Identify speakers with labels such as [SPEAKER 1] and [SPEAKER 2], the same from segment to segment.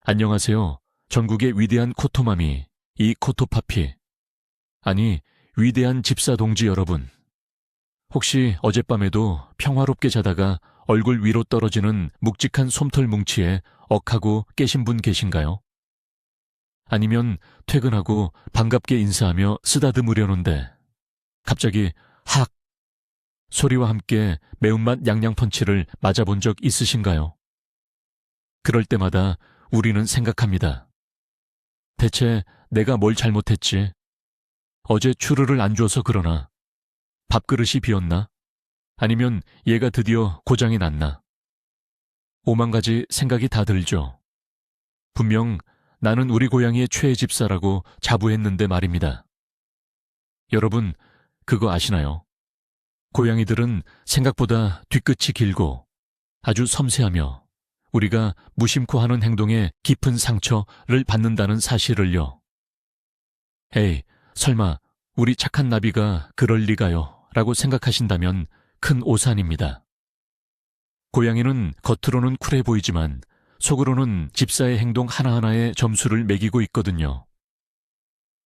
[SPEAKER 1] 안녕하세요. 전국의 위대한 코토마미, 이 코토파피. 아니, 위대한 집사 동지 여러분. 혹시 어젯밤에도 평화롭게 자다가 얼굴 위로 떨어지는 묵직한 솜털 뭉치에 억하고 깨신 분 계신가요? 아니면 퇴근하고 반갑게 인사하며 쓰다듬으려는데 갑자기 학! 소리와 함께 매운맛 양양펀치를 맞아본 적 있으신가요? 그럴 때마다 우리는 생각합니다. 대체 내가 뭘 잘못했지? 어제 추루를 안 줘서 그러나? 밥그릇이 비었나? 아니면 얘가 드디어 고장이 났나? 오만 가지 생각이 다 들죠. 분명 나는 우리 고양이의 최애 집사라고 자부했는데 말입니다. 여러분, 그거 아시나요? 고양이들은 생각보다 뒤끝이 길고 아주 섬세하며 우리가 무심코 하는 행동에 깊은 상처를 받는다는 사실을요. 에이, 설마 우리 착한 나비가 그럴 리가요 라고 생각하신다면 큰 오산입니다. 고양이는 겉으로는 쿨해 보이지만 속으로는 집사의 행동 하나하나에 점수를 매기고 있거든요.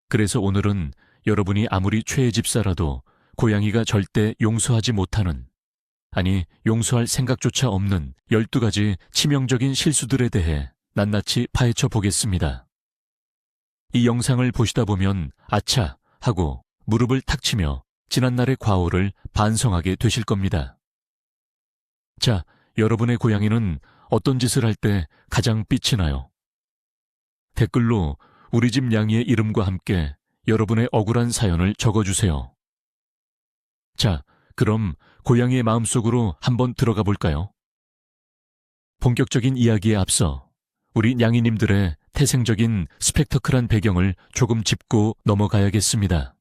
[SPEAKER 1] 그래서 오늘은 여러분이 아무리 최애 집사라도 고양이가 절대 용서하지 못하는, 아니 용서할 생각조차 없는 12가지 치명적인 실수들에 대해 낱낱이 파헤쳐 보겠습니다. 이 영상을 보시다 보면 아차 하고 무릎을 탁 치며 지난날의 과오를 반성하게 되실 겁니다. 자, 여러분의 고양이는 어떤 짓을 할 때 가장 삐치 나요? 댓글로 우리 집 냥이의 이름과 함께 여러분의 억울한 사연을 적어주세요. 자, 그럼 고양이의 마음속으로 한번 들어가 볼까요? 본격적인 이야기에 앞서 우리 냥이님들의 태생적인 스펙터클한 배경을 조금 짚고 넘어가야겠습니다.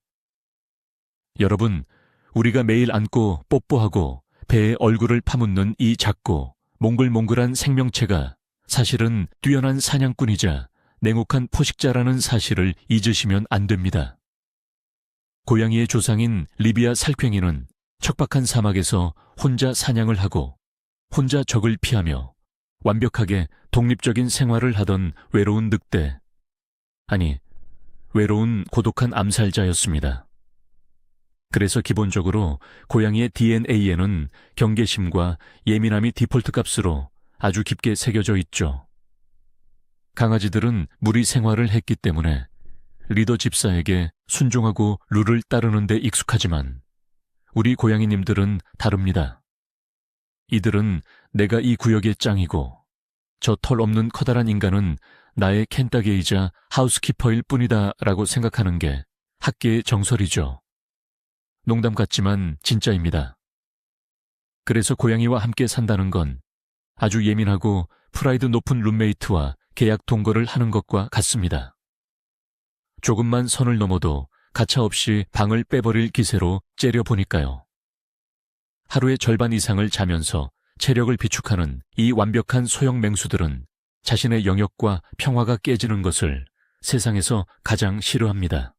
[SPEAKER 1] 여러분, 우리가 매일 안고 뽀뽀하고 배에 얼굴을 파묻는 이 작고 몽글몽글한 생명체가 사실은 뛰어난 사냥꾼이자 냉혹한 포식자라는 사실을 잊으시면 안 됩니다. 고양이의 조상인 리비아 살쾡이는 척박한 사막에서 혼자 사냥을 하고 혼자 적을 피하며 완벽하게 독립적인 생활을 하던 외로운 늑대, 아니, 외로운 고독한 암살자였습니다. 그래서 기본적으로 고양이의 DNA에는 경계심과 예민함이 디폴트 값으로 아주 깊게 새겨져 있죠. 강아지들은 무리 생활을 했기 때문에 리더 집사에게 순종하고 룰을 따르는 데 익숙하지만 우리 고양이님들은 다릅니다. 이들은 내가 이 구역의 짱이고 저 털 없는 커다란 인간은 나의 캔따개이자 하우스키퍼일 뿐이다 라고 생각하는 게 학계의 정설이죠. 농담 같지만 진짜입니다. 그래서 고양이와 함께 산다는 건 아주 예민하고 프라이드 높은 룸메이트와 계약 동거를 하는 것과 같습니다. 조금만 선을 넘어도 가차없이 방을 빼버릴 기세로 째려보니까요. 하루의 절반 이상을 자면서 체력을 비축하는 이 완벽한 소형 맹수들은 자신의 영역과 평화가 깨지는 것을 세상에서 가장 싫어합니다.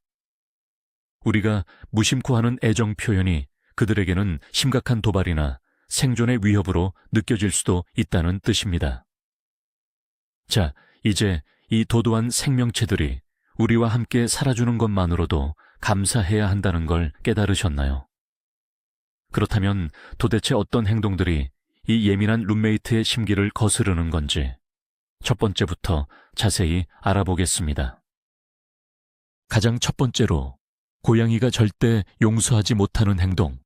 [SPEAKER 1] 우리가 무심코 하는 애정 표현이 그들에게는 심각한 도발이나 생존의 위협으로 느껴질 수도 있다는 뜻입니다. 자, 이제 이 도도한 생명체들이 우리와 함께 살아주는 것만으로도 감사해야 한다는 걸 깨달으셨나요? 그렇다면 도대체 어떤 행동들이 이 예민한 룸메이트의 심기를 거스르는 건지 첫 번째부터 자세히 알아보겠습니다. 가장 첫 번째로 고양이가 절대 용서하지 못하는 행동,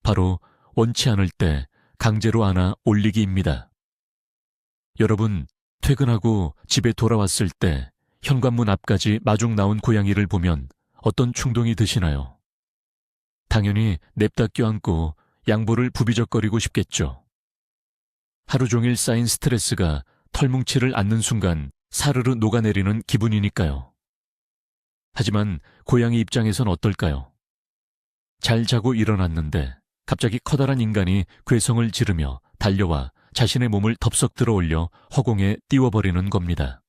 [SPEAKER 1] 바로 원치 않을 때 강제로 안아 올리기입니다. 여러분, 퇴근하고 집에 돌아왔을 때 현관문 앞까지 마중 나온 고양이를 보면 어떤 충동이 드시나요? 당연히 냅다 껴안고 양보를 부비적거리고 싶겠죠. 하루 종일 쌓인 스트레스가 털뭉치를 안는 순간 사르르 녹아내리는 기분이니까요. 하지만 고양이 입장에선 어떨까요? 잘 자고 일어났는데 갑자기 커다란 인간이 괴성을 지르며 달려와 자신의 몸을 덥석 들어올려 허공에 띄워버리는 겁니다.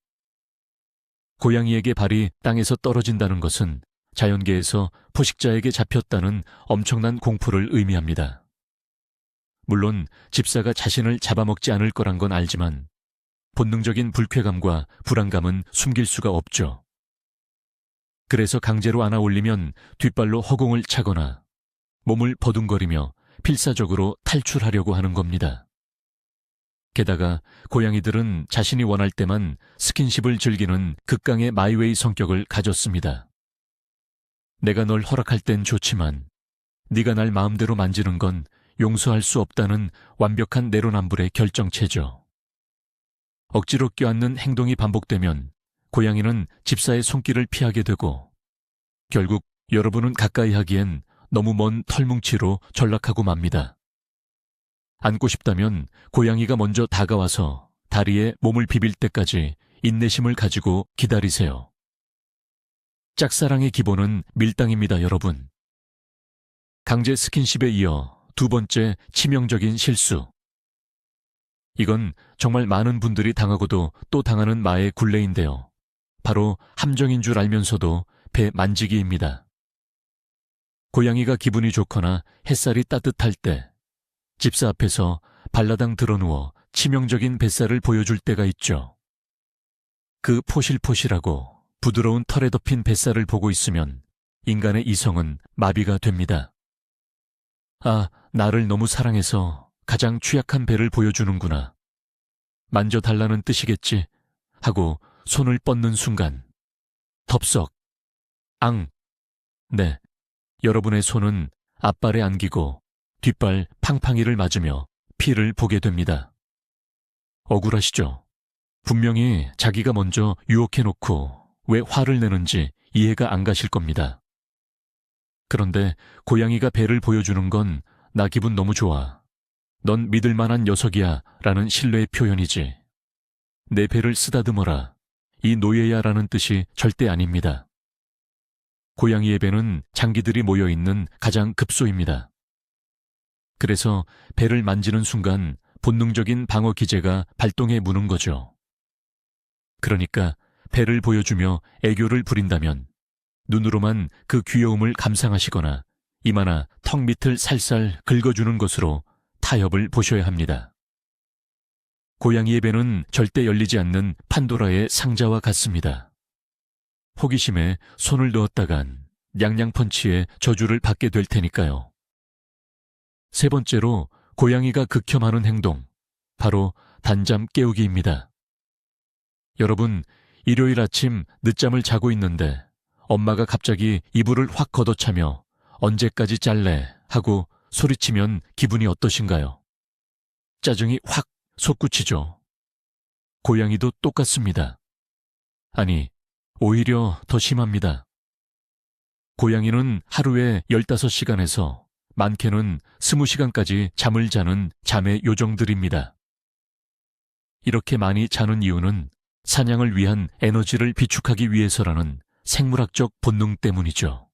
[SPEAKER 1] 고양이에게 발이 땅에서 떨어진다는 것은 자연계에서 포식자에게 잡혔다는 엄청난 공포를 의미합니다. 물론 집사가 자신을 잡아먹지 않을 거란 건 알지만 본능적인 불쾌감과 불안감은 숨길 수가 없죠. 그래서 강제로 안아 올리면 뒷발로 허공을 차거나 몸을 버둥거리며 필사적으로 탈출하려고 하는 겁니다. 게다가 고양이들은 자신이 원할 때만 스킨십을 즐기는 극강의 마이웨이 성격을 가졌습니다. 내가 널 허락할 땐 좋지만 네가 날 마음대로 만지는 건 용서할 수 없다는 완벽한 내로남불의 결정체죠. 억지로 껴안는 행동이 반복되면 고양이는 집사의 손길을 피하게 되고 결국 여러분은 가까이 하기엔 너무 먼 털뭉치로 전락하고 맙니다. 안고 싶다면 고양이가 먼저 다가와서 다리에 몸을 비빌 때까지 인내심을 가지고 기다리세요. 짝사랑의 기본은 밀당입니다, 여러분. 강제 스킨십에 이어 두 번째 치명적인 실수. 이건 정말 많은 분들이 당하고도 또 당하는 마의 굴레인데요. 바로 함정인 줄 알면서도 배 만지기입니다. 고양이가 기분이 좋거나 햇살이 따뜻할 때 집사 앞에서 발라당 드러누워 치명적인 뱃살을 보여줄 때가 있죠. 그 포실포실하고 부드러운 털에 덮인 뱃살을 보고 있으면 인간의 이성은 마비가 됩니다. 아, 나를 너무 사랑해서 가장 취약한 배를 보여주는구나. 만져달라는 뜻이겠지 하고 손을 뻗는 순간 덥석, 앙. 네, 여러분의 손은 앞발에 안기고 뒷발 팡팡이를 맞으며 피를 보게 됩니다. 억울하시죠? 분명히 자기가 먼저 유혹해놓고 왜 화를 내는지 이해가 안 가실 겁니다. 그런데 고양이가 배를 보여주는 건 나 기분 너무 좋아. 넌 믿을 만한 녀석이야 라는 신뢰의 표현이지. 내 배를 쓰다듬어라. 이 노예야 라는 뜻이 절대 아닙니다. 고양이의 배는 장기들이 모여있는 가장 급소입니다. 그래서 배를 만지는 순간 본능적인 방어 기제가 발동해 무는 거죠. 그러니까 배를 보여주며 애교를 부린다면 눈으로만 그 귀여움을 감상하시거나 이마나 턱 밑을 살살 긁어주는 것으로 타협을 보셔야 합니다. 고양이의 배는 절대 열리지 않는 판도라의 상자와 같습니다. 호기심에 손을 넣었다간 냥냥펀치에 저주를 받게 될 테니까요. 세 번째로 고양이가 극혐하는 행동, 바로 단잠 깨우기입니다. 여러분, 일요일 아침 늦잠을 자고 있는데 엄마가 갑자기 이불을 확 걷어차며 언제까지 짤래 하고 소리치면 기분이 어떠신가요? 짜증이 확 솟구치죠. 고양이도 똑같습니다. 아니, 오히려 더 심합니다. 고양이는 하루에 15시간에서 많게는 20시간까지 잠을 자는 잠의 요정들입니다. 이렇게 많이 자는 이유는 사냥을 위한 에너지를 비축하기 위해서라는 생물학적 본능 때문이죠.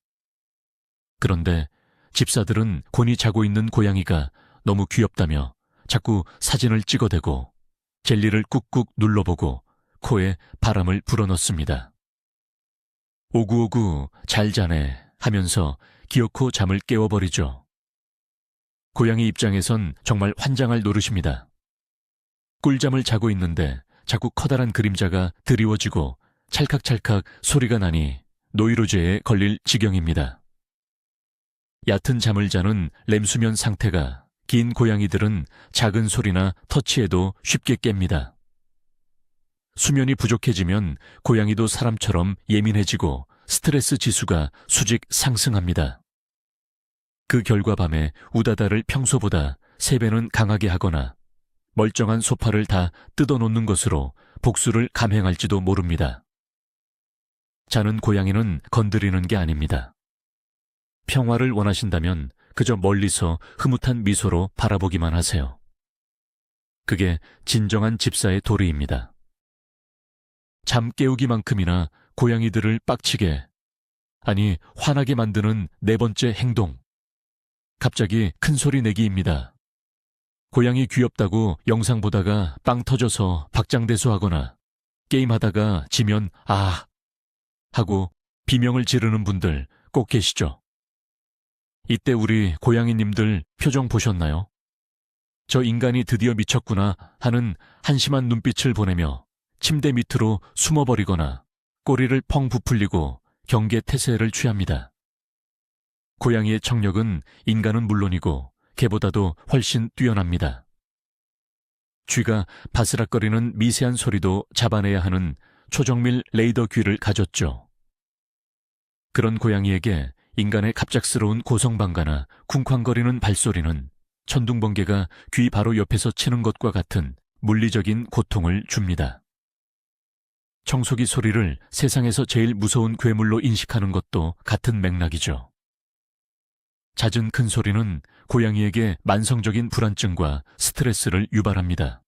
[SPEAKER 1] 그런데 집사들은 곤히 자고 있는 고양이가 너무 귀엽다며 자꾸 사진을 찍어대고 젤리를 꾹꾹 눌러보고 코에 바람을 불어넣습니다. 오구오구 잘 자네 하면서 기어코 잠을 깨워버리죠. 고양이 입장에선 정말 환장할 노릇입니다. 꿀잠을 자고 있는데 자꾸 커다란 그림자가 드리워지고 찰칵찰칵 소리가 나니 노이로제에 걸릴 지경입니다. 얕은 잠을 자는 렘수면 상태가 긴 고양이들은 작은 소리나 터치에도 쉽게 깹니다. 수면이 부족해지면 고양이도 사람처럼 예민해지고 스트레스 지수가 수직 상승합니다. 그 결과 밤에 우다다를 평소보다 3배는 강하게 하거나 멀쩡한 소파를 다 뜯어놓는 것으로 복수를 감행할지도 모릅니다. 자는 고양이는 건드리는 게 아닙니다. 평화를 원하신다면 그저 멀리서 흐뭇한 미소로 바라보기만 하세요. 그게 진정한 집사의 도리입니다. 잠 깨우기만큼이나 고양이들을 빡치게, 아니 화나게 만드는 네 번째 행동. 갑자기 큰 소리 내기입니다. 고양이 귀엽다고 영상 보다가 빵 터져서 박장대소하거나 게임하다가 지면 아 하고 비명을 지르는 분들 꼭 계시죠? 이때 우리 고양이님들 표정 보셨나요? 저 인간이 드디어 미쳤구나 하는 한심한 눈빛을 보내며 침대 밑으로 숨어버리거나 꼬리를 펑 부풀리고 경계 태세를 취합니다. 고양이의 청력은 인간은 물론이고 개보다도 훨씬 뛰어납니다. 쥐가 바스락거리는 미세한 소리도 잡아내야 하는 초정밀 레이더 귀를 가졌죠. 그런 고양이에게 인간의 갑작스러운 고성방가나 쿵쾅거리는 발소리는 천둥번개가 귀 바로 옆에서 치는 것과 같은 물리적인 고통을 줍니다. 청소기 소리를 세상에서 제일 무서운 괴물로 인식하는 것도 같은 맥락이죠. 잦은 큰 소리는 고양이에게 만성적인 불안증과 스트레스를 유발합니다.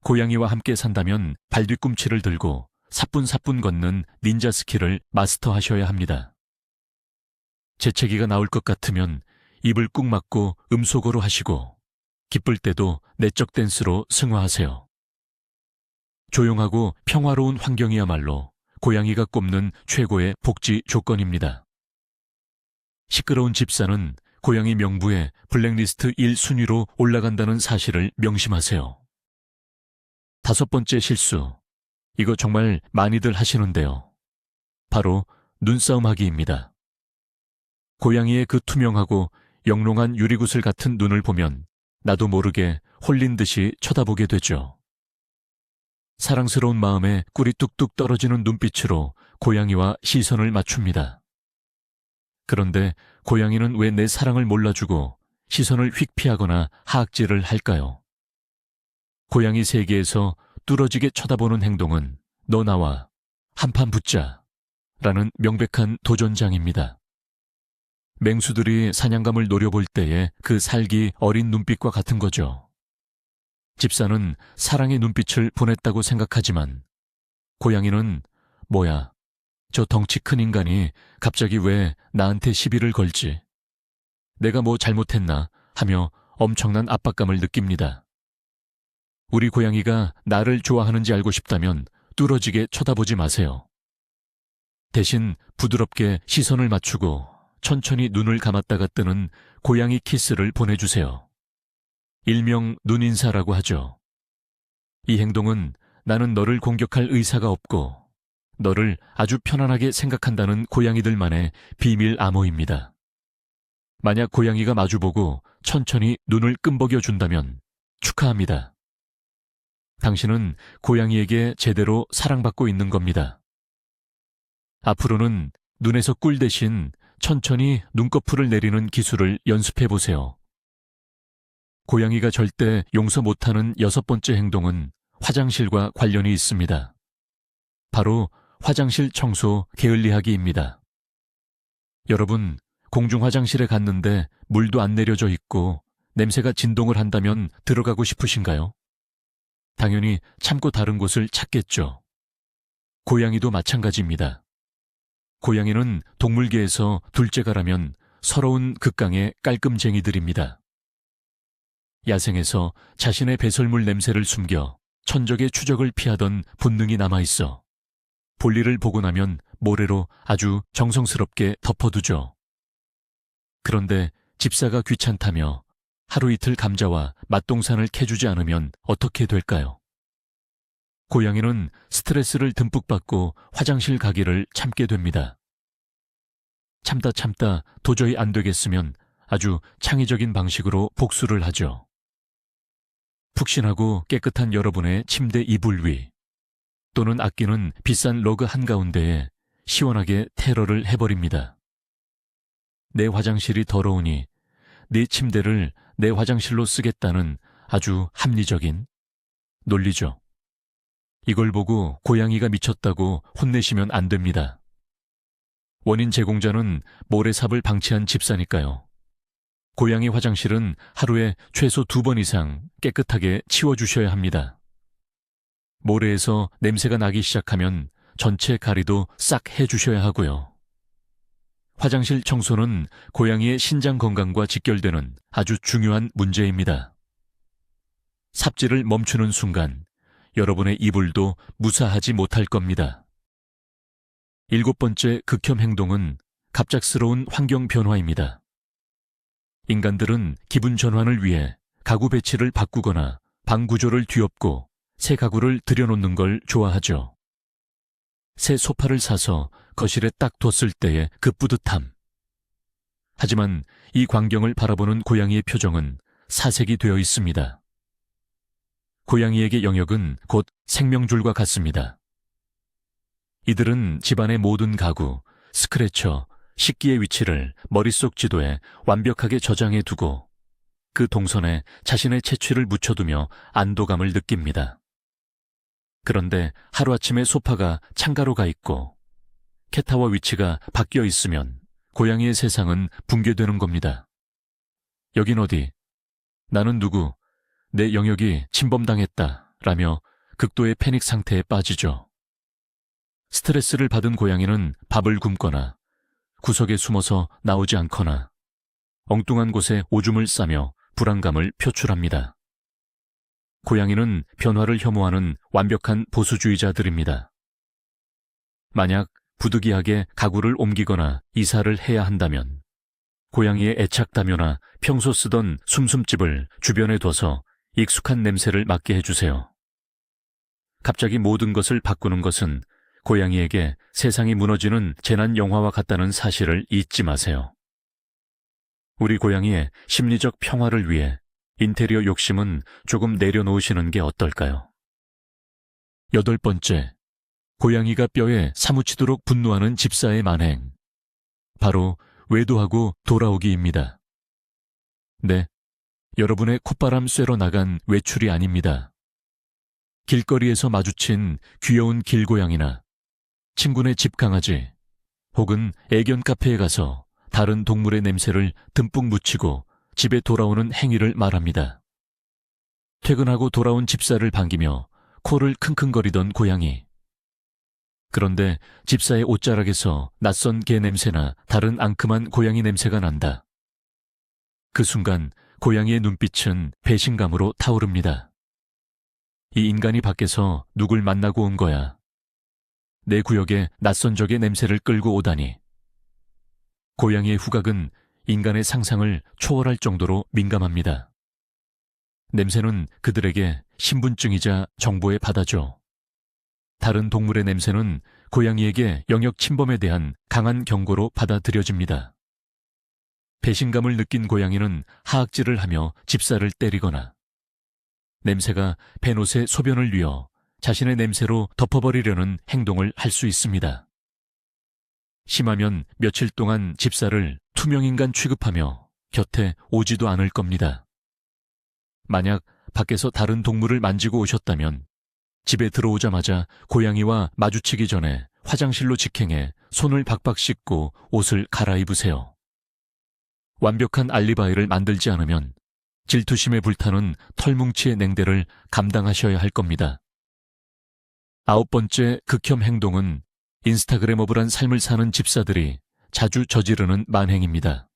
[SPEAKER 1] 고양이와 함께 산다면 발뒤꿈치를 들고 사뿐사뿐 걷는 닌자 스킬을 마스터하셔야 합니다. 재채기가 나올 것 같으면 입을 꾹 막고 음소거로 하시고 기쁠 때도 내적 댄스로 승화하세요. 조용하고 평화로운 환경이야말로 고양이가 꼽는 최고의 복지 조건입니다. 시끄러운 집사는 고양이 명부에 블랙리스트 1순위로 올라간다는 사실을 명심하세요. 5번째 실수. 이거 정말 많이들 하시는데요. 바로 눈싸움하기입니다. 고양이의 그 투명하고 영롱한 유리구슬 같은 눈을 보면 나도 모르게 홀린 듯이 쳐다보게 되죠. 사랑스러운 마음에 꿀이 뚝뚝 떨어지는 눈빛으로 고양이와 시선을 맞춥니다. 그런데 고양이는 왜 내 사랑을 몰라주고 시선을 휙 피하거나 하악질을 할까요? 고양이 세계에서 뚫어지게 쳐다보는 행동은 너 나와 한판 붙자 라는 명백한 도전장입니다. 맹수들이 사냥감을 노려볼 때의 그 살기 어린 눈빛과 같은 거죠. 집사는 사랑의 눈빛을 보냈다고 생각하지만 고양이는 뭐야, 저 덩치 큰 인간이 갑자기 왜 나한테 시비를 걸지? 내가 뭐 잘못했나 하며 엄청난 압박감을 느낍니다. 우리 고양이가 나를 좋아하는지 알고 싶다면 뚫어지게 쳐다보지 마세요. 대신 부드럽게 시선을 맞추고 천천히 눈을 감았다가 뜨는 고양이 키스를 보내주세요. 일명 눈인사라고 하죠. 이 행동은 나는 너를 공격할 의사가 없고 너를 아주 편안하게 생각한다는 고양이들만의 비밀 암호입니다. 만약 고양이가 마주보고 천천히 눈을 끔벅여 준다면 축하합니다. 당신은 고양이에게 제대로 사랑받고 있는 겁니다. 앞으로는 눈에서 꿀 대신 천천히 눈꺼풀을 내리는 기술을 연습해 보세요. 고양이가 절대 용서 못하는 6번째 행동은 화장실과 관련이 있습니다. 바로 화장실 청소 게을리하기입니다. 여러분, 공중 화장실에 갔는데 물도 안 내려져 있고 냄새가 진동을 한다면 들어가고 싶으신가요? 당연히 참고 다른 곳을 찾겠죠. 고양이도 마찬가지입니다. 고양이는 동물계에서 둘째가라면 서러운 극강의 깔끔쟁이들입니다. 야생에서 자신의 배설물 냄새를 숨겨 천적의 추적을 피하던 본능이 남아있어 볼일을 보고 나면 모래로 아주 정성스럽게 덮어두죠. 그런데 집사가 귀찮다며 하루 이틀 감자와 맛동산을 캐주지 않으면 어떻게 될까요? 고양이는 스트레스를 듬뿍 받고 화장실 가기를 참게 됩니다. 참다 도저히 안 되겠으면 아주 창의적인 방식으로 복수를 하죠. 푹신하고 깨끗한 여러분의 침대 이불 위 또는 아끼는 비싼 러그 한가운데에 시원하게 테러를 해버립니다. 내 화장실이 더러우니 네 침대를 내 화장실로 쓰겠다는 아주 합리적인 논리죠. 이걸 보고 고양이가 미쳤다고 혼내시면 안 됩니다. 원인 제공자는 모래삽을 방치한 집사니까요. 고양이 화장실은 하루에 최소 2번 이상 깨끗하게 치워주셔야 합니다. 모래에서 냄새가 나기 시작하면 전체 가리도 싹 해주셔야 하고요. 화장실 청소는 고양이의 신장 건강과 직결되는 아주 중요한 문제입니다. 삽질을 멈추는 순간 여러분의 이불도 무사하지 못할 겁니다. 7번째 극혐 행동은 갑작스러운 환경 변화입니다. 인간들은 기분 전환을 위해 가구 배치를 바꾸거나 방 구조를 뒤엎고 새 가구를 들여놓는 걸 좋아하죠. 새 소파를 사서 거실에 딱 뒀을 때의 그 뿌듯함. 하지만 이 광경을 바라보는 고양이의 표정은 사색이 되어 있습니다. 고양이에게 영역은 곧 생명줄과 같습니다. 이들은 집안의 모든 가구, 스크래처, 식기의 위치를 머릿속 지도에 완벽하게 저장해 두고 그 동선에 자신의 채취를 묻혀두며 안도감을 느낍니다. 그런데 하루아침에 소파가 창가로 가 있고 캣타워 위치가 바뀌어 있으면 고양이의 세상은 붕괴되는 겁니다. 여긴 어디? 나는 누구? 내 영역이 침범당했다 라며 극도의 패닉 상태에 빠지죠. 스트레스를 받은 고양이는 밥을 굶거나 구석에 숨어서 나오지 않거나 엉뚱한 곳에 오줌을 싸며 불안감을 표출합니다. 고양이는 변화를 혐오하는 완벽한 보수주의자들입니다. 만약 부득이하게 가구를 옮기거나 이사를 해야 한다면 고양이의 애착다묘나 평소 쓰던 숨숨집을 주변에 둬서 익숙한 냄새를 맡게 해주세요. 갑자기 모든 것을 바꾸는 것은 고양이에게 세상이 무너지는 재난 영화와 같다는 사실을 잊지 마세요. 우리 고양이의 심리적 평화를 위해 인테리어 욕심은 조금 내려놓으시는 게 어떨까요? 8번째, 고양이가 뼈에 사무치도록 분노하는 집사의 만행. 바로 외도하고 돌아오기입니다. 네, 여러분의 콧바람 쐬러 나간 외출이 아닙니다. 길거리에서 마주친 귀여운 길고양이나 친구네 집 강아지 혹은 애견 카페에 가서 다른 동물의 냄새를 듬뿍 묻히고 집에 돌아오는 행위를 말합니다. 퇴근하고 돌아온 집사를 반기며 코를 킁킁거리던 고양이. 그런데 집사의 옷자락에서 낯선 개 냄새나 다른 앙큼한 고양이 냄새가 난다. 그 순간 고양이의 눈빛은 배신감으로 타오릅니다. 이 인간이 밖에서 누굴 만나고 온 거야. 내 구역에 낯선 적의 냄새를 끌고 오다니. 고양이의 후각은 인간의 상상을 초월할 정도로 민감합니다. 냄새는 그들에게 신분증이자 정보의 바다죠. 다른 동물의 냄새는 고양이에게 영역 침범에 대한 강한 경고로 받아들여집니다. 배신감을 느낀 고양이는 하악질을 하며 집사를 때리거나 냄새가 벤옷의 소변을 뉘어 자신의 냄새로 덮어버리려는 행동을 할 수 있습니다. 심하면 며칠 동안 집사를 투명인간 취급하며 곁에 오지도 않을 겁니다. 만약 밖에서 다른 동물을 만지고 오셨다면 집에 들어오자마자 고양이와 마주치기 전에 화장실로 직행해 손을 박박 씻고 옷을 갈아입으세요. 완벽한 알리바이를 만들지 않으면 질투심에 불타는 털뭉치의 냉대를 감당하셔야 할 겁니다. 9번째 극혐 행동은 인스타그래머블한 삶을 사는 집사들이 자주 저지르는 만행입니다.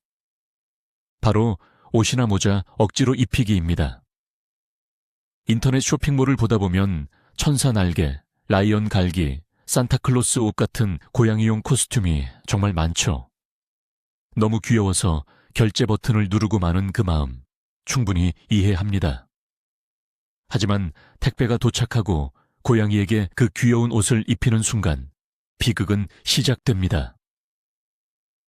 [SPEAKER 1] 바로 옷이나 모자 억지로 입히기입니다. 인터넷 쇼핑몰을 보다 보면 천사 날개, 라이언 갈기, 산타클로스 옷 같은 고양이용 코스튬이 정말 많죠. 너무 귀여워서 결제 버튼을 누르고 마는 그 마음 충분히 이해합니다. 하지만 택배가 도착하고 고양이에게 그 귀여운 옷을 입히는 순간 비극은 시작됩니다.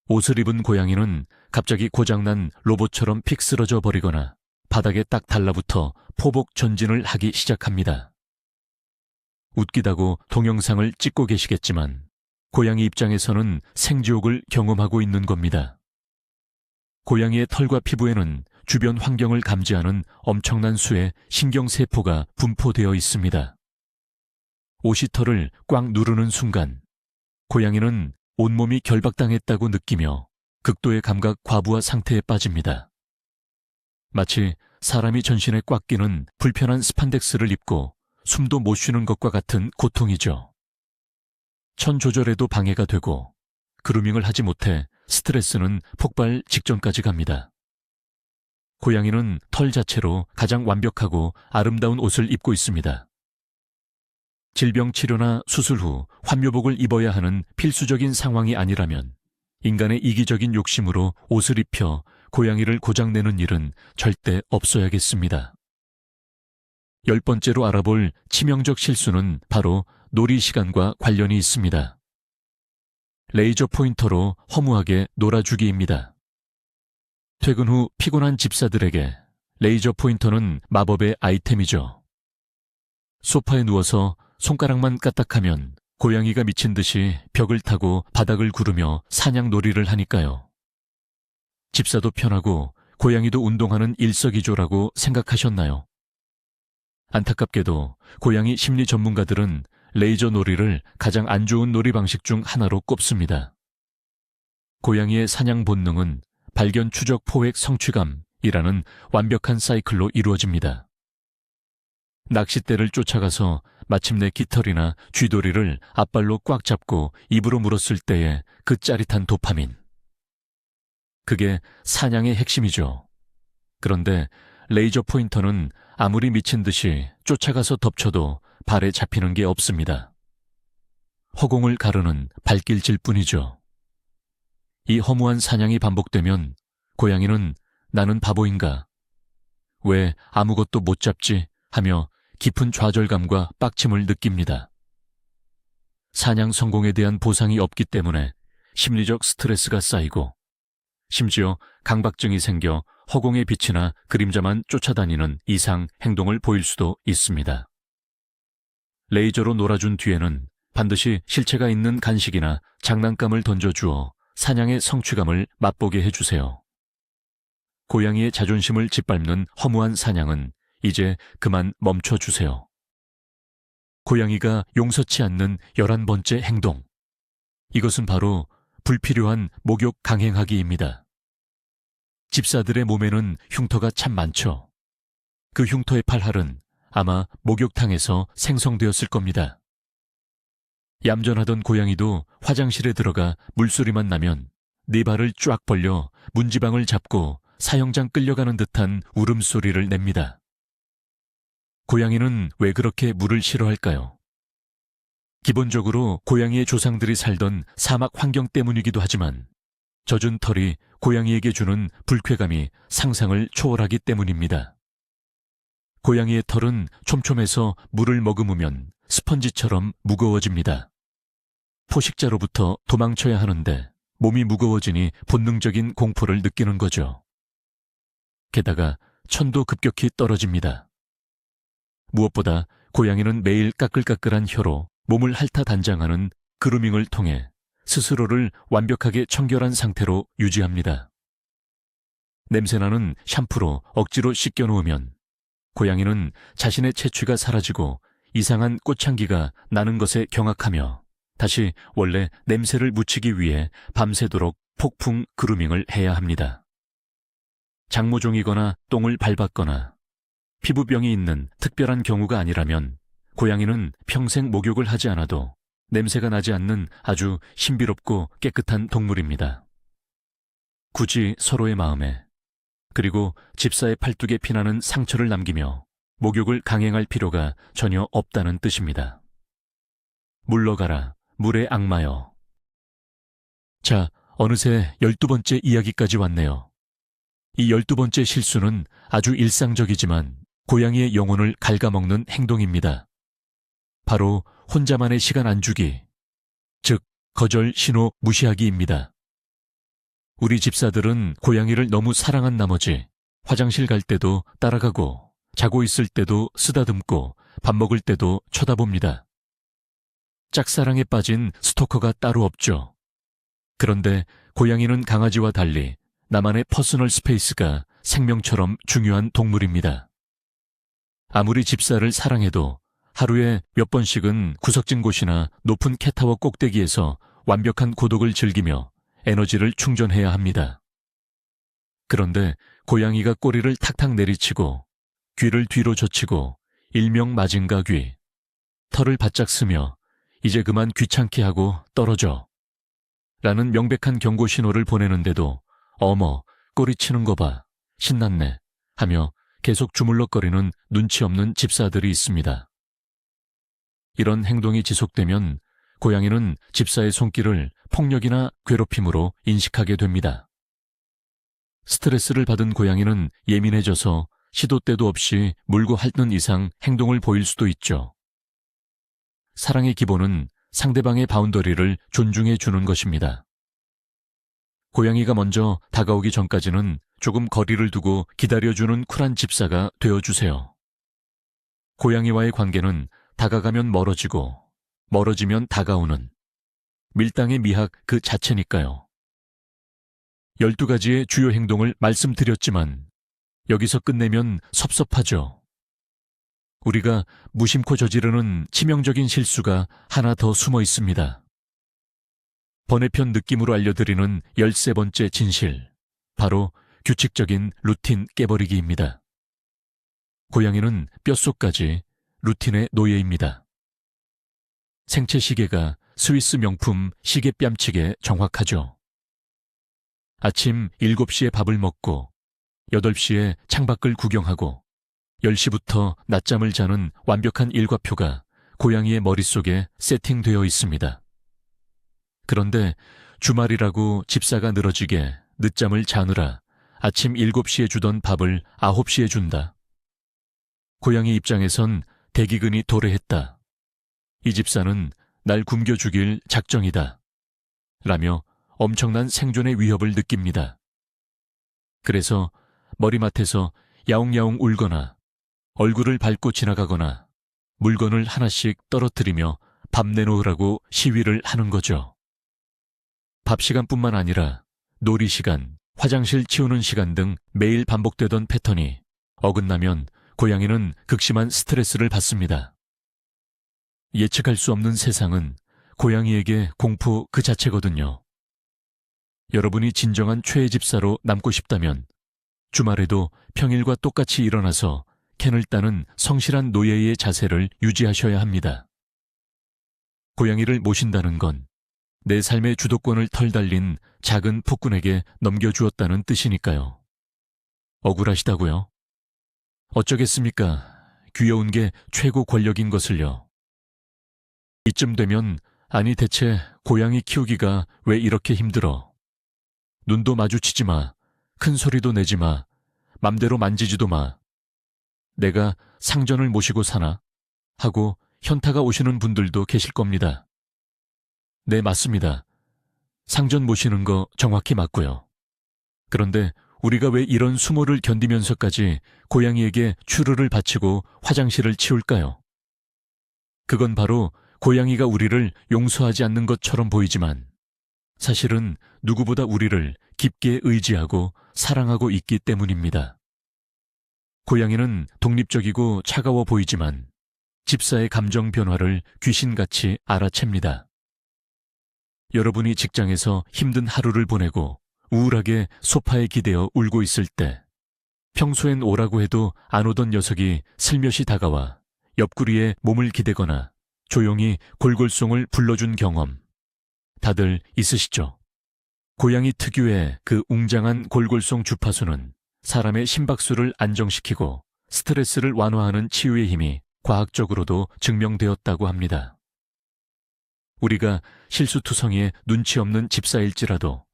[SPEAKER 1] 옷을 입은 고양이는 갑자기 고장난 로봇처럼 픽 쓰러져 버리거나 바닥에 딱 달라붙어 포복 전진을 하기 시작합니다. 웃기다고 동영상을 찍고 계시겠지만 고양이 입장에서는 생지옥을 경험하고 있는 겁니다. 고양이의 털과 피부에는 주변 환경을 감지하는 엄청난 수의 신경세포가 분포되어 있습니다. 옷이 털을 꽉 누르는 순간 고양이는 온몸이 결박당했다고 느끼며 극도의 감각 과부하 상태에 빠집니다. 마치 사람이 전신에 꽉 끼는 불편한 스판덱스를 입고 숨도 못 쉬는 것과 같은 고통이죠. 천 조절에도 방해가 되고 그루밍을 하지 못해 스트레스는 폭발 직전까지 갑니다. 고양이는 털 자체로 가장 완벽하고 아름다운 옷을 입고 있습니다. 질병 치료나 수술 후 환묘복을 입어야 하는 필수적인 상황이 아니라면 인간의 이기적인 욕심으로 옷을 입혀 고양이를 고장내는 일은 절대 없어야겠습니다. 10번째로 알아볼 치명적 실수는 바로 놀이 시간과 관련이 있습니다. 레이저 포인터로 허무하게 놀아주기입니다. 퇴근 후 피곤한 집사들에게 레이저 포인터는 마법의 아이템이죠. 소파에 누워서 손가락만 까딱하면 고양이가 미친 듯이 벽을 타고 바닥을 구르며 사냥 놀이를 하니까요. 집사도 편하고 고양이도 운동하는 일석이조라고 생각하셨나요? 안타깝게도 고양이 심리 전문가들은 레이저 놀이를 가장 안 좋은 놀이 방식 중 하나로 꼽습니다. 고양이의 사냥 본능은 발견, 추적, 포획, 성취감이라는 완벽한 사이클로 이루어집니다. 낚싯대를 쫓아가서 마침내 깃털이나 쥐도리를 앞발로 꽉 잡고 입으로 물었을 때의 그 짜릿한 도파민. 그게 사냥의 핵심이죠. 그런데 레이저 포인터는 아무리 미친 듯이 쫓아가서 덮쳐도 발에 잡히는 게 없습니다. 허공을 가르는 발길질 뿐이죠. 이 허무한 사냥이 반복되면 고양이는 나는 바보인가? 왜 아무것도 못 잡지? 하며 깊은 좌절감과 빡침을 느낍니다. 사냥 성공에 대한 보상이 없기 때문에 심리적 스트레스가 쌓이고 심지어 강박증이 생겨 허공의 빛이나 그림자만 쫓아다니는 이상 행동을 보일 수도 있습니다. 레이저로 놀아준 뒤에는 반드시 실체가 있는 간식이나 장난감을 던져주어 사냥의 성취감을 맛보게 해주세요. 고양이의 자존심을 짓밟는 허무한 사냥은 이제 그만 멈춰주세요. 고양이가 용서치 않는 11번째 행동. 이것은 바로 불필요한 목욕 강행하기입니다. 집사들의 몸에는 흉터가 참 많죠. 그 흉터의 팔할은 아마 목욕탕에서 생성되었을 겁니다. 얌전하던 고양이도 화장실에 들어가 물소리만 나면 네 발을 쫙 벌려 문지방을 잡고 사형장 끌려가는 듯한 울음소리를 냅니다. 고양이는 왜 그렇게 물을 싫어할까요? 기본적으로 고양이의 조상들이 살던 사막 환경 때문이기도 하지만 젖은 털이 고양이에게 주는 불쾌감이 상상을 초월하기 때문입니다. 고양이의 털은 촘촘해서 물을 머금으면 스펀지처럼 무거워집니다. 포식자로부터 도망쳐야 하는데 몸이 무거워지니 본능적인 공포를 느끼는 거죠. 게다가 천도 급격히 떨어집니다. 무엇보다 고양이는 매일 까끌까끌한 혀로 몸을 핥아단장하는 그루밍을 통해 스스로를 완벽하게 청결한 상태로 유지합니다. 냄새나는 샴푸로 억지로 씻겨놓으면 고양이는 자신의 채취가 사라지고 이상한 꽃향기가 나는 것에 경악하며 다시 원래 냄새를 묻히기 위해 밤새도록 폭풍 그루밍을 해야 합니다. 장모종이거나 똥을 밟았거나 피부병이 있는 특별한 경우가 아니라면 고양이는 평생 목욕을 하지 않아도 냄새가 나지 않는 아주 신비롭고 깨끗한 동물입니다. 굳이 서로의 마음에 그리고 집사의 팔뚝에 피나는 상처를 남기며 목욕을 강행할 필요가 전혀 없다는 뜻입니다. 물러가라, 물의 악마여. 자, 어느새 12번째 이야기까지 왔네요. 이 12번째 실수는 아주 일상적이지만 고양이의 영혼을 갉아먹는 행동입니다. 바로 혼자만의 시간 안 주기, 즉 거절 신호 무시하기입니다. 우리 집사들은 고양이를 너무 사랑한 나머지 화장실 갈 때도 따라가고 자고 있을 때도 쓰다듬고 밥 먹을 때도 쳐다봅니다. 짝사랑에 빠진 스토커가 따로 없죠. 그런데 고양이는 강아지와 달리 나만의 퍼스널 스페이스가 생명처럼 중요한 동물입니다. 아무리 집사를 사랑해도 하루에 몇 번씩은 구석진 곳이나 높은 캣타워 꼭대기에서 완벽한 고독을 즐기며 에너지를 충전해야 합니다. 그런데 고양이가 꼬리를 탁탁 내리치고 귀를 뒤로 젖히고 일명 마징가 귀, 털을 바짝 쓰며 이제 그만 귀찮게 하고 떨어져 라는 명백한 경고 신호를 보내는데도 어머, 꼬리치는 거 봐, 신났네 하며 계속 주물럭거리는 눈치 없는 집사들이 있습니다. 이런 행동이 지속되면 고양이는 집사의 손길을 폭력이나 괴롭힘으로 인식하게 됩니다. 스트레스를 받은 고양이는 예민해져서 시도 때도 없이 물고 핥는 이상 행동을 보일 수도 있죠. 사랑의 기본은 상대방의 바운더리를 존중해 주는 것입니다. 고양이가 먼저 다가오기 전까지는 조금 거리를 두고 기다려주는 쿨한 집사가 되어주세요. 고양이와의 관계는 다가가면 멀어지고 멀어지면 다가오는 밀당의 미학 그 자체니까요. 12가지의 주요 행동을 말씀드렸지만 여기서 끝내면 섭섭하죠. 우리가 무심코 저지르는 치명적인 실수가 하나 더 숨어 있습니다. 번외편 느낌으로 알려드리는 13번째 진실, 바로 규칙적인 루틴 깨버리기입니다. 고양이는 뼛속까지 루틴의 노예입니다. 생체 시계가 스위스 명품 시계 뺨치게 정확하죠. 아침 7시에 밥을 먹고 8시에 창밖을 구경하고 10시부터 낮잠을 자는 완벽한 일과표가 고양이의 머릿속에 세팅되어 있습니다. 그런데 주말이라고 집사가 늘어지게 늦잠을 자느라 아침 7시에 주던 밥을 9시에 준다. 고양이 입장에선 대기근이 도래했다. 이 집사는 날 굶겨 죽일 작정이다. 라며 엄청난 생존의 위협을 느낍니다. 그래서 머리맡에서 야옹야옹 울거나 얼굴을 밟고 지나가거나 물건을 하나씩 떨어뜨리며 밥 내놓으라고 시위를 하는 거죠. 밥 시간뿐만 아니라 놀이 시간, 화장실 치우는 시간 등 매일 반복되던 패턴이 어긋나면 고양이는 극심한 스트레스를 받습니다. 예측할 수 없는 세상은 고양이에게 공포 그 자체거든요. 여러분이 진정한 최애 집사로 남고 싶다면 주말에도 평일과 똑같이 일어나서 캔을 따는 성실한 노예의 자세를 유지하셔야 합니다. 고양이를 모신다는 건 내 삶의 주도권을 털달린 작은 폭군에게 넘겨주었다는 뜻이니까요. 억울하시다고요? 어쩌겠습니까? 귀여운 게 최고 권력인 것을요. 이쯤 되면 아니 대체 고양이 키우기가 왜 이렇게 힘들어? 눈도 마주치지 마, 큰 소리도 내지 마, 맘대로 만지지도 마. 내가 상전을 모시고 사나? 하고 현타가 오시는 분들도 계실 겁니다. 네, 맞습니다. 상전 모시는 거 정확히 맞고요. 그런데 우리가 왜 이런 수모를 견디면서까지 고양이에게 추루를 바치고 화장실을 치울까요? 그건 바로 고양이가 우리를 용서하지 않는 것처럼 보이지만 사실은 누구보다 우리를 깊게 의지하고 사랑하고 있기 때문입니다. 고양이는 독립적이고 차가워 보이지만 집사의 감정 변화를 귀신같이 알아챕니다. 여러분이 직장에서 힘든 하루를 보내고 우울하게 소파에 기대어 울고 있을 때 평소엔 오라고 해도 안 오던 녀석이 슬며시 다가와 옆구리에 몸을 기대거나 조용히 골골송을 불러준 경험 다들 있으시죠? 고양이 특유의 그 웅장한 골골송 주파수는 사람의 심박수를 안정시키고 스트레스를 완화하는 치유의 힘이 과학적으로도 증명되었다고 합니다. 우리가 실수투성이에 눈치 없는 집사일지라도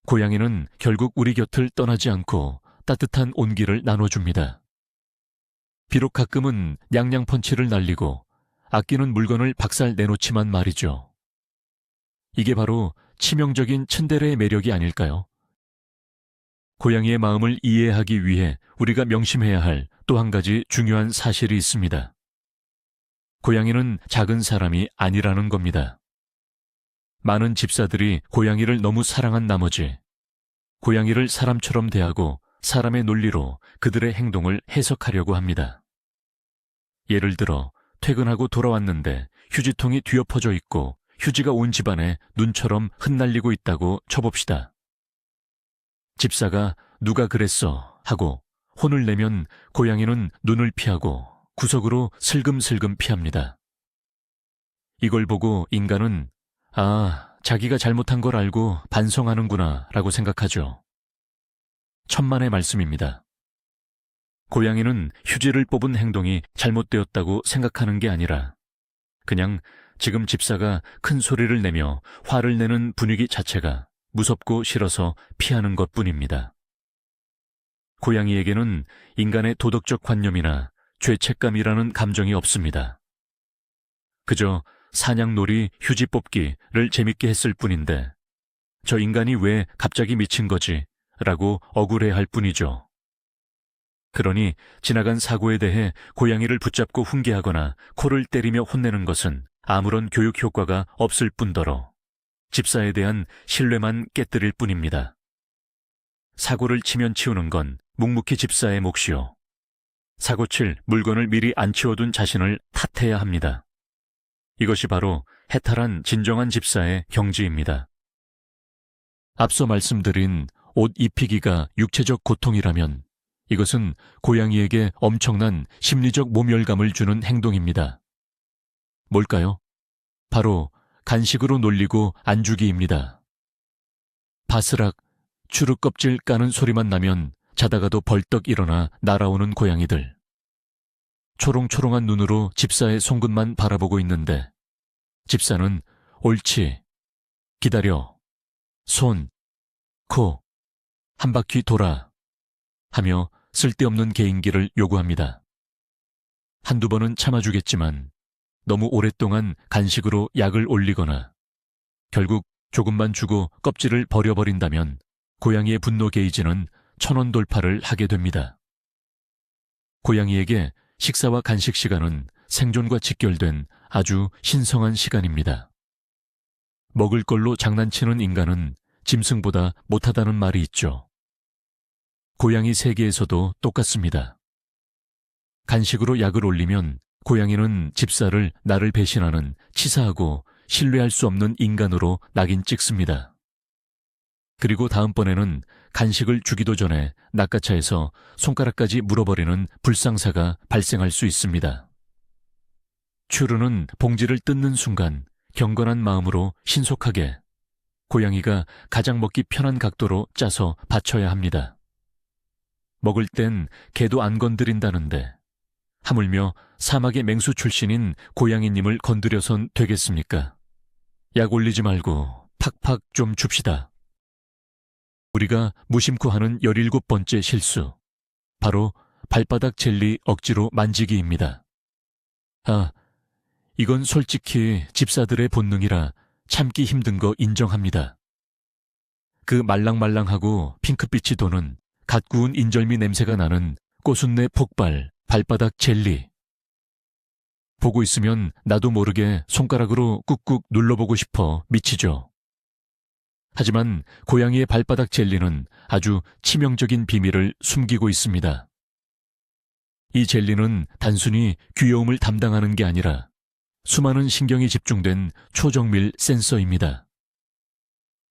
[SPEAKER 1] 고양이는 결국 우리 곁을 떠나지 않고 따뜻한 온기를 나눠줍니다. 비록 가끔은 냥냥 펀치를 날리고 아끼는 물건을 박살 내놓지만 말이죠. 이게 바로 치명적인 츤데레의 매력이 아닐까요? 고양이의 마음을 이해하기 위해 우리가 명심해야 할 또 한 가지 중요한 사실이 있습니다. 고양이는 작은 사람이 아니라는 겁니다. 많은 집사들이 고양이를 너무 사랑한 나머지 고양이를 사람처럼 대하고 사람의 논리로 그들의 행동을 해석하려고 합니다. 예를 들어 퇴근하고 돌아왔는데 휴지통이 뒤엎어져 있고 휴지가 온 집안에 눈처럼 흩날리고 있다고 쳐봅시다. 집사가 누가 그랬어 하고 혼을 내면 고양이는 눈을 피하고 구석으로 슬금슬금 피합니다. 이걸 보고 인간은 자기가 잘못한 걸 알고 반성하는구나 라고 생각하죠. 천만의 말씀입니다. 고양이는 휴지를 뽑은 행동이 잘못되었다고 생각하는 게 아니라 그냥 지금 집사가 큰 소리를 내며 화를 내는 분위기 자체가 무섭고 싫어서 피하는 것뿐입니다. 고양이에게는 인간의 도덕적 관념이나 죄책감이라는 감정이 없습니다. 그저 사냥놀이, 휴지 뽑기를 재밌게 했을 뿐인데 저 인간이 왜 갑자기 미친 거지? 라고 억울해할 뿐이죠. 그러니 지나간 사고에 대해 고양이를 붙잡고 훈계하거나 코를 때리며 혼내는 것은 아무런 교육 효과가 없을 뿐더러 집사에 대한 신뢰만 깨뜨릴 뿐입니다. 사고를 치면 치우는 건 묵묵히 집사의 몫이요. 사고 칠 물건을 미리 안 치워둔 자신을 탓해야 합니다. 이것이 바로 해탈한 진정한 집사의 경지입니다. 앞서 말씀드린 옷 입히기가 육체적 고통이라면 이것은 고양이에게 엄청난 심리적 모멸감을 주는 행동입니다. 뭘까요? 바로 간식으로 놀리고 안주기입니다. 바스락, 추룩 껍질 까는 소리만 나면 자다가도 벌떡 일어나 날아오는 고양이들. 초롱초롱한 눈으로 집사의 송곳만 바라보고 있는데 집사는 옳지, 기다려, 손, 코, 한 바퀴 돌아 하며 쓸데없는 개인기를 요구합니다. 한두 번은 참아주겠지만 너무 오랫동안 간식으로 약을 올리거나 결국 조금만 주고 껍질을 버려버린다면 고양이의 분노 게이지는 1000원 돌파를 하게 됩니다. 고양이에게 식사와 간식 시간은 생존과 직결된 아주 신성한 시간입니다. 먹을 걸로 장난치는 인간은 짐승보다 못하다는 말이 있죠. 고양이 세계에서도 똑같습니다. 간식으로 약을 올리면 고양이는 집사를 나를 배신하는 치사하고 신뢰할 수 없는 인간으로 낙인 찍습니다. 그리고 다음번에는 간식을 주기도 전에 낚아차에서 손가락까지 물어버리는 불상사가 발생할 수 있습니다. 츄르는 봉지를 뜯는 순간 경건한 마음으로 신속하게 고양이가 가장 먹기 편한 각도로 짜서 받쳐야 합니다. 먹을 땐 개도 안 건드린다는데 하물며 사막의 맹수 출신인 고양이님을 건드려선 되겠습니까? 약 올리지 말고 팍팍 좀 줍시다. 우리가 무심코 하는 17번째 실수, 바로 발바닥 젤리 억지로 만지기입니다. 이건 솔직히 집사들의 본능이라 참기 힘든 거 인정합니다. 그 말랑말랑하고 핑크빛이 도는 갓 구운 인절미 냄새가 나는 꼬순내 폭발 발바닥 젤리. 보고 있으면 나도 모르게 손가락으로 꾹꾹 눌러보고 싶어 미치죠. 하지만 고양이의 발바닥 젤리는 아주 치명적인 비밀을 숨기고 있습니다. 이 젤리는 단순히 귀여움을 담당하는 게 아니라 수많은 신경이 집중된 초정밀 센서입니다.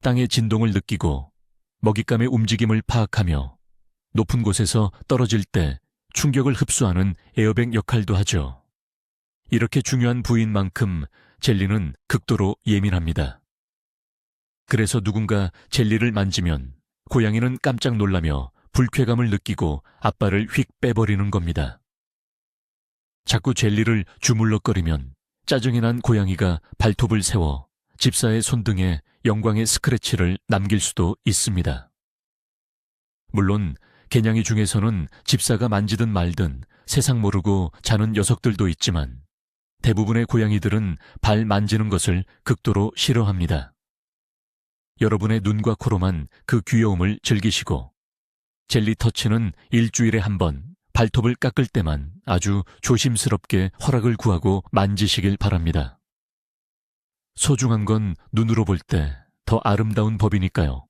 [SPEAKER 1] 땅의 진동을 느끼고 먹잇감의 움직임을 파악하며 높은 곳에서 떨어질 때 충격을 흡수하는 에어백 역할도 하죠. 이렇게 중요한 부위인 만큼 젤리는 극도로 예민합니다. 그래서 누군가 젤리를 만지면 고양이는 깜짝 놀라며 불쾌감을 느끼고 앞발을 휙 빼버리는 겁니다. 자꾸 젤리를 주물럭거리면 짜증이 난 고양이가 발톱을 세워 집사의 손등에 영광의 스크래치를 남길 수도 있습니다. 물론 개냥이 중에서는 집사가 만지든 말든 세상 모르고 자는 녀석들도 있지만 대부분의 고양이들은 발 만지는 것을 극도로 싫어합니다. 여러분의 눈과 코로만 그 귀여움을 즐기시고 젤리 터치는 일주일에 한 번 발톱을 깎을 때만 아주 조심스럽게 허락을 구하고 만지시길 바랍니다. 소중한 건 눈으로 볼 때 더 아름다운 법이니까요.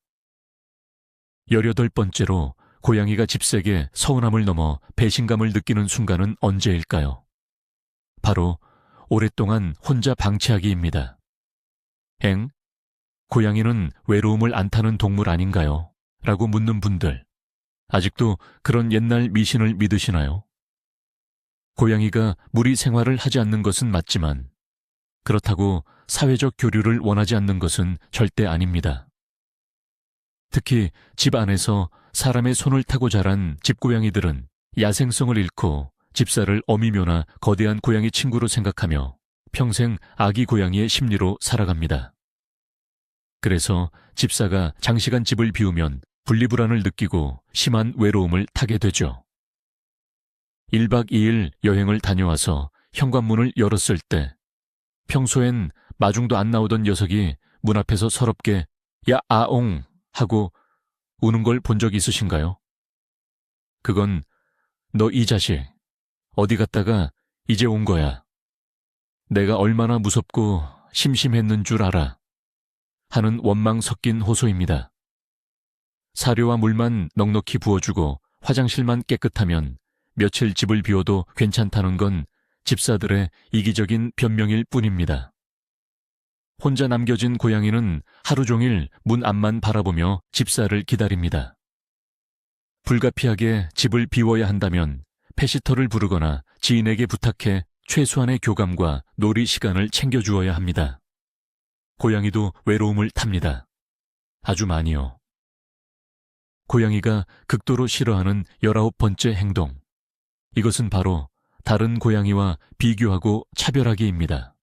[SPEAKER 1] 18번째로 고양이가 집세게 서운함을 넘어 배신감을 느끼는 순간은 언제일까요? 바로 오랫동안 혼자 방치하기입니다. 고양이는 외로움을 안 타는 동물 아닌가요? 라고 묻는 분들, 아직도 그런 옛날 미신을 믿으시나요? 고양이가 무리 생활을 하지 않는 것은 맞지만 그렇다고 사회적 교류를 원하지 않는 것은 절대 아닙니다. 특히 집 안에서 사람의 손을 타고 자란 집고양이들은 야생성을 잃고 집사를 어미묘나 거대한 고양이 친구로 생각하며 평생 아기 고양이의 심리로 살아갑니다. 그래서 집사가 장시간 집을 비우면 분리불안을 느끼고 심한 외로움을 타게 되죠. 1박 2일 여행을 다녀와서 현관문을 열었을 때 평소엔 마중도 안 나오던 녀석이 문 앞에서 서럽게 야 아옹 하고 우는 걸 본 적 있으신가요? 그건 너 이 자식 어디 갔다가 이제 온 거야. 내가 얼마나 무섭고 심심했는 줄 알아. 하는 원망 섞인 호소입니다. 사료와 물만 넉넉히 부어주고 화장실만 깨끗하면 며칠 집을 비워도 괜찮다는 건 집사들의 이기적인 변명일 뿐입니다. 혼자 남겨진 고양이는 하루 종일 문 앞만 바라보며 집사를 기다립니다. 불가피하게 집을 비워야 한다면 페시터를 부르거나 지인에게 부탁해 최소한의 교감과 놀이 시간을 챙겨주어야 합니다. 고양이도 외로움을 탑니다. 아주 많이요. 고양이가 극도로 싫어하는 19번째 행동. 이것은 바로 다른 고양이와 비교하고 차별하기입니다.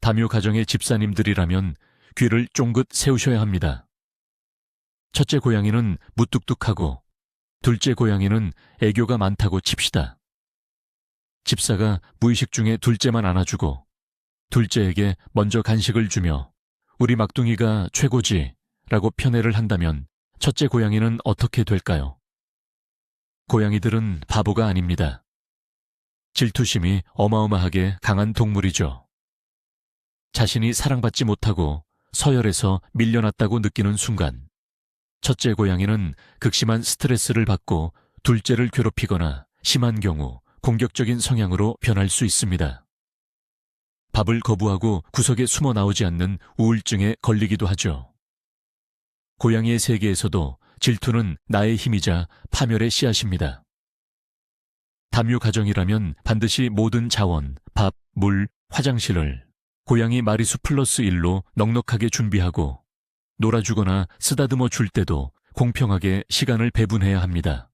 [SPEAKER 1] 다묘 가정의 집사님들이라면 귀를 쫑긋 세우셔야 합니다. 첫째 고양이는 무뚝뚝하고 둘째 고양이는 애교가 많다고 칩시다. 집사가 무의식 중에 둘째만 안아주고 둘째에게 먼저 간식을 주며 우리 막둥이가 최고지 라고 편애를 한다면 첫째 고양이는 어떻게 될까요? 고양이들은 바보가 아닙니다. 질투심이 어마어마하게 강한 동물이죠. 자신이 사랑받지 못하고 서열에서 밀려났다고 느끼는 순간 첫째 고양이는 극심한 스트레스를 받고 둘째를 괴롭히거나 심한 경우 공격적인 성향으로 변할 수 있습니다. 밥을 거부하고 구석에 숨어 나오지 않는 우울증에 걸리기도 하죠. 고양이의 세계에서도 질투는 나의 힘이자 파멸의 씨앗입니다. 다묘 가정이라면 반드시 모든 자원, 밥, 물, 화장실을 고양이 마리수 플러스 1로 넉넉하게 준비하고 놀아주거나 쓰다듬어 줄 때도 공평하게 시간을 배분해야 합니다.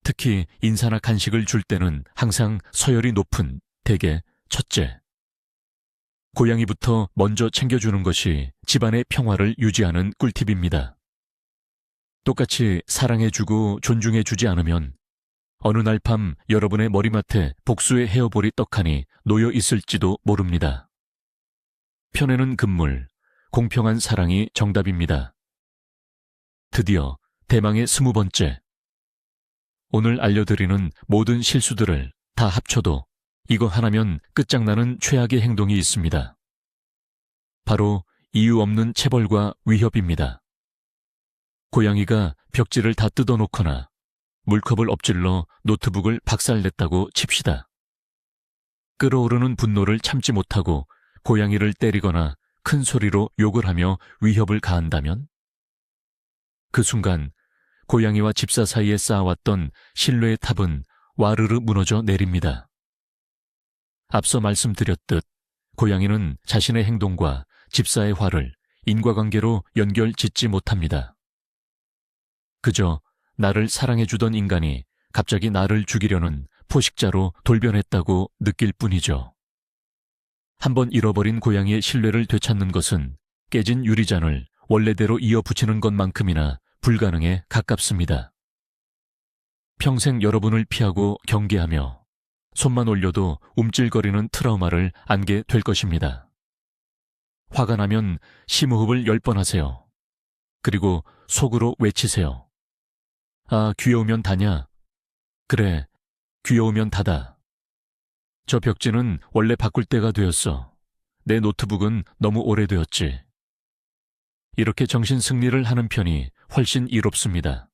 [SPEAKER 1] 특히 인사나 간식을 줄 때는 항상 서열이 높은 대개 첫째. 고양이부터 먼저 챙겨주는 것이 집안의 평화를 유지하는 꿀팁입니다. 똑같이 사랑해주고 존중해주지 않으면 어느 날 밤 여러분의 머리맡에 복수의 헤어볼이 떡하니 놓여 있을지도 모릅니다. 편애는 금물, 공평한 사랑이 정답입니다. 드디어 대망의 20번째. 오늘 알려드리는 모든 실수들을 다 합쳐도 이거 하나면 끝장나는 최악의 행동이 있습니다. 바로 이유 없는 체벌과 위협입니다. 고양이가 벽지를 다 뜯어놓거나 물컵을 엎질러 노트북을 박살냈다고 칩시다. 끓어오르는 분노를 참지 못하고 고양이를 때리거나 큰 소리로 욕을 하며 위협을 가한다면? 그 순간 고양이와 집사 사이에 쌓아왔던 신뢰의 탑은 와르르 무너져 내립니다. 앞서 말씀드렸듯 고양이는 자신의 행동과 집사의 화를 인과관계로 연결 짓지 못합니다. 그저 나를 사랑해주던 인간이 갑자기 나를 죽이려는 포식자로 돌변했다고 느낄 뿐이죠. 한번 잃어버린 고양이의 신뢰를 되찾는 것은 깨진 유리잔을 원래대로 이어붙이는 것만큼이나 불가능에 가깝습니다. 평생 여러분을 피하고 경계하며 손만 올려도 움찔거리는 트라우마를 안게 될 것입니다. 화가 나면 심호흡을 10번 하세요. 그리고 속으로 외치세요. 아, 귀여우면 다냐? 그래, 귀여우면 다다. 저 벽지는 원래 바꿀 때가 되었어. 내 노트북은 너무 오래되었지. 이렇게 정신 승리를 하는 편이 훨씬 이롭습니다.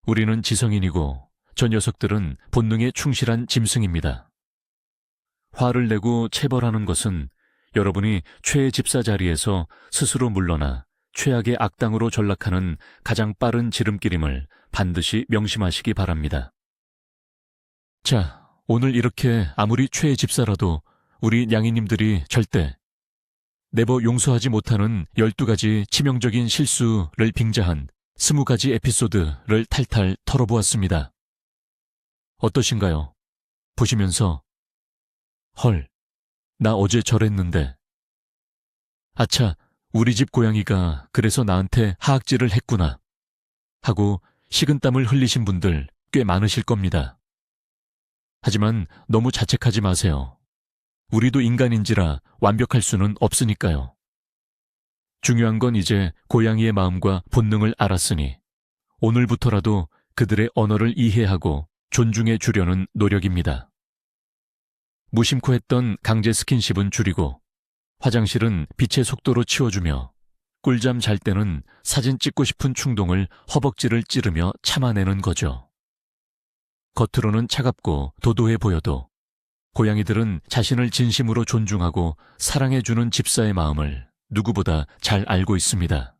[SPEAKER 1] 우리는 지성인이고 저 녀석들은 본능에 충실한 짐승입니다. 화를 내고 체벌하는 것은 여러분이 최애 집사 자리에서 스스로 물러나 최악의 악당으로 전락하는 가장 빠른 지름길임을 반드시 명심하시기 바랍니다. 자, 오늘 이렇게 아무리 최애 집사라도 우리 냥이님들이 절대 네버 용서하지 못하는 12가지 치명적인 실수를 빙자한 20가지 에피소드를 탈탈 털어보았습니다. 어떠신가요? 보시면서 헐, 나 어제 저랬는데. 아차, 우리 집 고양이가 그래서 나한테 하악질을 했구나 하고 식은땀을 흘리신 분들 꽤 많으실 겁니다. 하지만 너무 자책하지 마세요. 우리도 인간인지라 완벽할 수는 없으니까요. 중요한 건 이제 고양이의 마음과 본능을 알았으니 오늘부터라도 그들의 언어를 이해하고 존중해 주려는 노력입니다. 무심코 했던 강제 스킨십은 줄이고 화장실은 빛의 속도로 치워주며 꿀잠 잘 때는 사진 찍고 싶은 충동을 허벅지를 찌르며 참아내는 거죠. 겉으로는 차갑고 도도해 보여도 고양이들은 자신을 진심으로 존중하고 사랑해주는 집사의 마음을 누구보다 잘 알고 있습니다.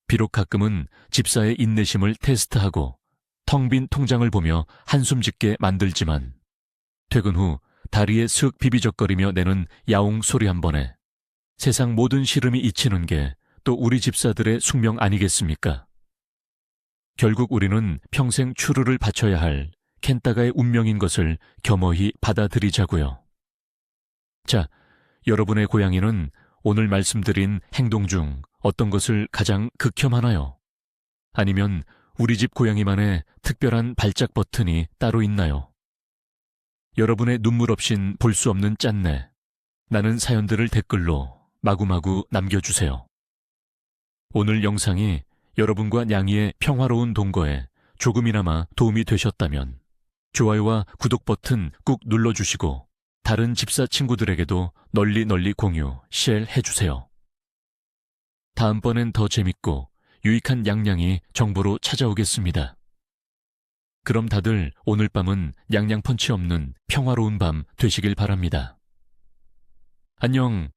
[SPEAKER 1] 비록 가끔은 집사의 인내심을 테스트하고 텅 빈 통장을 보며 한숨 짓게 만들지만 퇴근 후 다리에 슥 비비적거리며 내는 야옹 소리 한 번에 세상 모든 시름이 잊히는 게 또 우리 집사들의 숙명 아니겠습니까? 결국 우리는 평생 추루를 바쳐야 할 켄타가의 운명인 것을 겸허히 받아들이자고요. 자, 여러분의 고양이는 오늘 말씀드린 행동 중 어떤 것을 가장 극혐하나요? 아니면 우리 집 고양이만의 특별한 발작 버튼이 따로 있나요? 여러분의 눈물 없인 볼 수 없는 짠내, 나는 사연들을 댓글로 마구마구 남겨주세요. 오늘 영상이 여러분과 냥이의 평화로운 동거에 조금이나마 도움이 되셨다면 좋아요와 구독 버튼 꾹 눌러주시고 다른 집사 친구들에게도 널리 공유, 쉐어 해주세요. 다음번엔 더 재밌고 유익한 냥냥이 정보로 찾아오겠습니다. 그럼 다들 오늘 밤은 냥냥펀치 없는 평화로운 밤 되시길 바랍니다. 안녕.